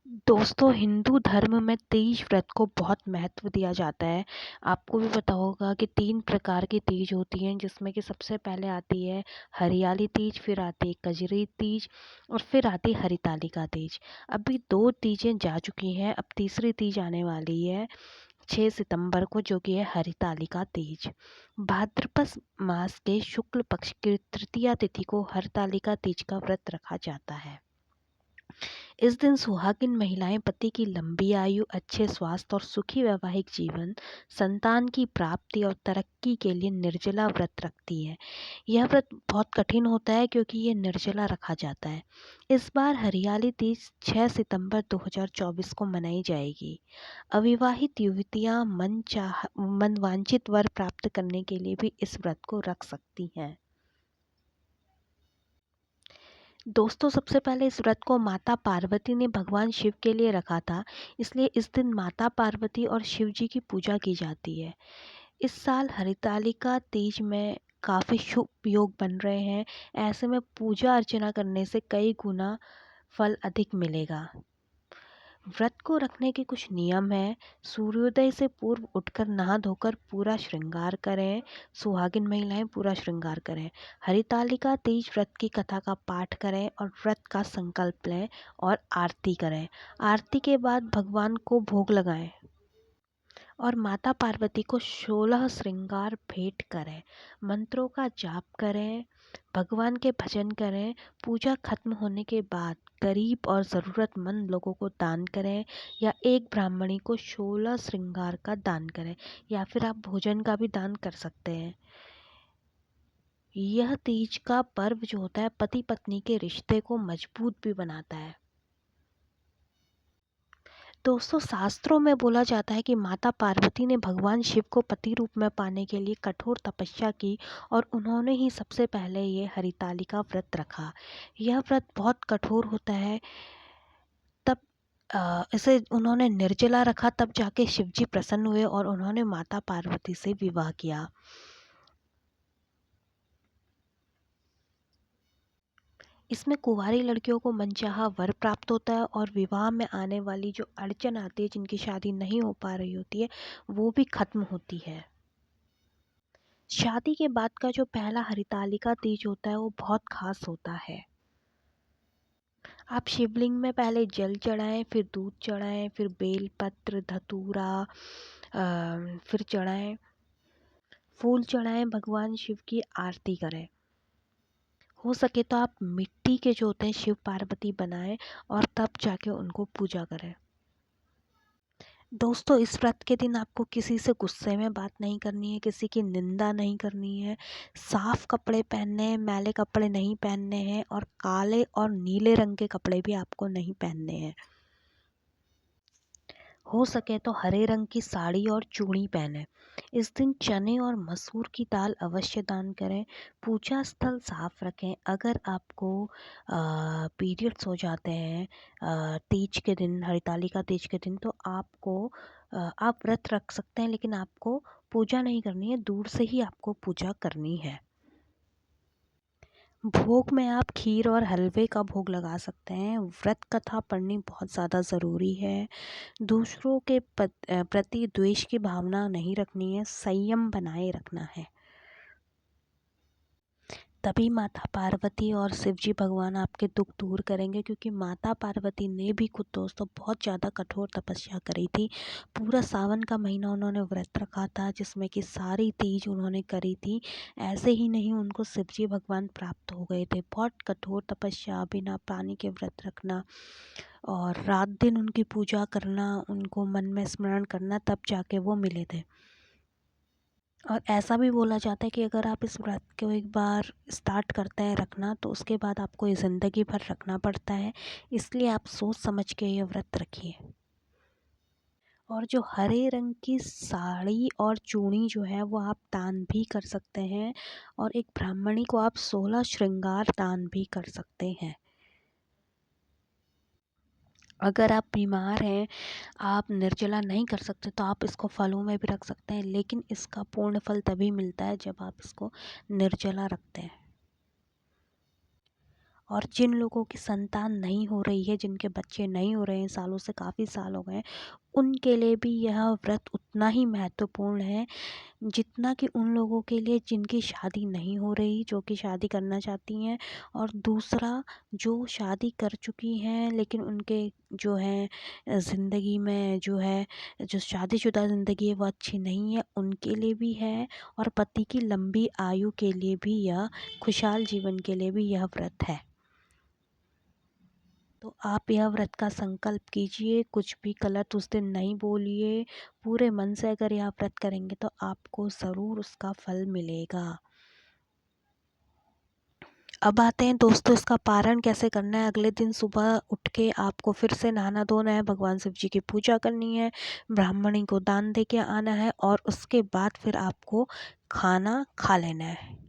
दोस्तों, हिंदू धर्म में तीज व्रत को बहुत महत्व दिया जाता है। आपको भी पता होगा कि 3 प्रकार की तीज होती हैं, जिसमें कि सबसे पहले आती है हरियाली तीज, फिर आती है कजरी तीज और फिर आती है हरितालिका तीज। अभी 2 तीजें जा चुकी हैं, अब तीसरी तीज आने वाली है 6 सितंबर को, जो कि है हरितालिका तीज। भाद्रपद मास के शुक्ल पक्ष की तृतीया तिथि को हरितालिका तीज का व्रत रखा जाता है। इस दिन सुहागिन महिलाएं पति की लंबी आयु, अच्छे स्वास्थ्य और सुखी वैवाहिक जीवन, संतान की प्राप्ति और तरक्की के लिए निर्जला व्रत रखती है। यह व्रत बहुत कठिन होता है क्योंकि ये निर्जला रखा जाता है। इस बार हरियाली तीज 6 सितंबर 2024 को मनाई जाएगी। अविवाहित युवतियां मन वांछित वर प्राप्त करने के लिए भी इस व्रत को रख सकती हैं। दोस्तों, सबसे पहले इस व्रत को माता पार्वती ने भगवान शिव के लिए रखा था, इसलिए इस दिन माता पार्वती और शिव जी की पूजा की जाती है। इस साल हरितालिका तीज में काफ़ी शुभ योग बन रहे हैं। ऐसे में पूजा अर्चना करने से कई गुना फल अधिक मिलेगा। व्रत को रखने के कुछ नियम हैं। सूर्योदय से पूर्व उठकर नहा धोकर पूरा श्रृंगार करें। सुहागिन महिलाएं पूरा श्रृंगार करें। हरितालिका तीज व्रत की कथा का पाठ करें और व्रत का संकल्प लें और आरती करें। आरती के बाद भगवान को भोग लगाएं और माता पार्वती को 16 श्रृंगार भेंट करें। मंत्रों का जाप करें, भगवान के भजन करें। पूजा खत्म होने के बाद गरीब और ज़रूरतमंद लोगों को दान करें या एक ब्राह्मणी को 16 श्रृंगार का दान करें, या फिर आप भोजन का भी दान कर सकते हैं। यह तीज का पर्व जो होता है पति पत्नी के रिश्ते को मजबूत भी बनाता है। दोस्तों, शास्त्रों में बोला जाता है कि माता पार्वती ने भगवान शिव को पति रूप में पाने के लिए कठोर तपस्या की और उन्होंने ही सबसे पहले ये हरितालिका व्रत रखा। यह व्रत बहुत कठोर होता है। तब इसे उन्होंने निर्जला रखा, तब जाके शिव जी प्रसन्न हुए और उन्होंने माता पार्वती से विवाह किया। इसमें कुंवारी लड़कियों को मनचाहा वर प्राप्त होता है और विवाह में आने वाली जो अड़चन आती है, जिनकी शादी नहीं हो पा रही होती है, वो भी खत्म होती है। शादी के बाद का जो पहला हरितालिका तीज होता है वो बहुत खास होता है। आप शिवलिंग में पहले जल चढ़ाएं, फिर दूध चढ़ाएं, फिर बेलपत्र, धतूरा फिर चढ़ाएं, फूल चढ़ाएं, भगवान शिव की आरती करें। हो सके तो आप मिट्टी के जो होते हैं शिव पार्वती बनाएं और तब जाके उनको पूजा करें। दोस्तों, इस व्रत के दिन आपको किसी से गुस्से में बात नहीं करनी है, किसी की निंदा नहीं करनी है। साफ कपड़े पहनने हैं, मैले कपड़े नहीं पहनने हैं और काले और नीले रंग के कपड़े भी आपको नहीं पहनने हैं। हो सके तो हरे रंग की साड़ी और चूड़ी पहने। इस दिन चने और मसूर की दाल अवश्य दान करें। पूजा स्थल साफ रखें। अगर आपको पीरियड्स हो जाते हैं तीज के दिन, हरितालिका तीज के दिन, तो आप व्रत रख सकते हैं, लेकिन आपको पूजा नहीं करनी है, दूर से ही आपको पूजा करनी है। भोग में आप खीर और हलवे का भोग लगा सकते हैं। व्रत कथा पढ़नी बहुत ज़्यादा ज़रूरी है। दूसरों के प्रति द्वेष की भावना नहीं रखनी है, संयम बनाए रखना है। तभी माता पार्वती और शिव जी भगवान आपके दुख दूर करेंगे, क्योंकि माता पार्वती ने भी खुद दोस्तों बहुत ज़्यादा कठोर तपस्या करी थी। पूरा सावन का महीना उन्होंने व्रत रखा था, जिसमें कि सारी तीज उन्होंने करी थी। ऐसे ही नहीं, उनको शिव जी भगवान प्राप्त हो गए थे। बहुत कठोर तपस्या, बिना पानी के व्रत रखना और रात दिन उनकी पूजा करना, उनको मन में स्मरण करना, तब जाके वो मिले थे। और ऐसा भी बोला जाता है कि अगर आप इस व्रत को एक बार स्टार्ट करते हैं रखना, तो उसके बाद आपको ये ज़िंदगी भर रखना पड़ता है। इसलिए आप सोच समझ के ये व्रत रखिए। और जो हरे रंग की साड़ी और चूड़ी जो है वो आप दान भी कर सकते हैं, और एक ब्राह्मणी को आप 16 श्रृंगार दान भी कर सकते हैं। अगर आप बीमार हैं, आप निर्जला नहीं कर सकते, तो आप इसको फलों में भी रख सकते हैं, लेकिन इसका पूर्ण फल तभी मिलता है जब आप इसको निर्जला रखते हैं। और जिन लोगों की संतान नहीं हो रही है, जिनके बच्चे नहीं हो रहे हैं सालों से, काफ़ी साल हो गए हैं, उनके लिए भी यह व्रत उतना ही महत्वपूर्ण है जितना कि उन लोगों के लिए जिनकी शादी नहीं हो रही, जो कि शादी करना चाहती हैं। और दूसरा, जो शादी कर चुकी हैं लेकिन उनके जो है ज़िंदगी में जो है, जो शादीशुदा ज़िंदगी है वो अच्छी नहीं है, उनके लिए भी है। और पति की लंबी आयु के लिए भी यह, खुशहाल जीवन के लिए भी यह व्रत है। तो आप यह व्रत का संकल्प कीजिए, कुछ भी गलत उस दिन नहीं बोलिए। पूरे मन से अगर यह व्रत करेंगे तो आपको ज़रूर उसका फल मिलेगा। अब आते हैं दोस्तों, इसका पारण कैसे करना है। अगले दिन सुबह उठ के आपको फिर से नहाना धोना है, भगवान शिव जी की पूजा करनी है, ब्राह्मणी को दान दे के आना है और उसके बाद फिर आपको खाना खा लेना है।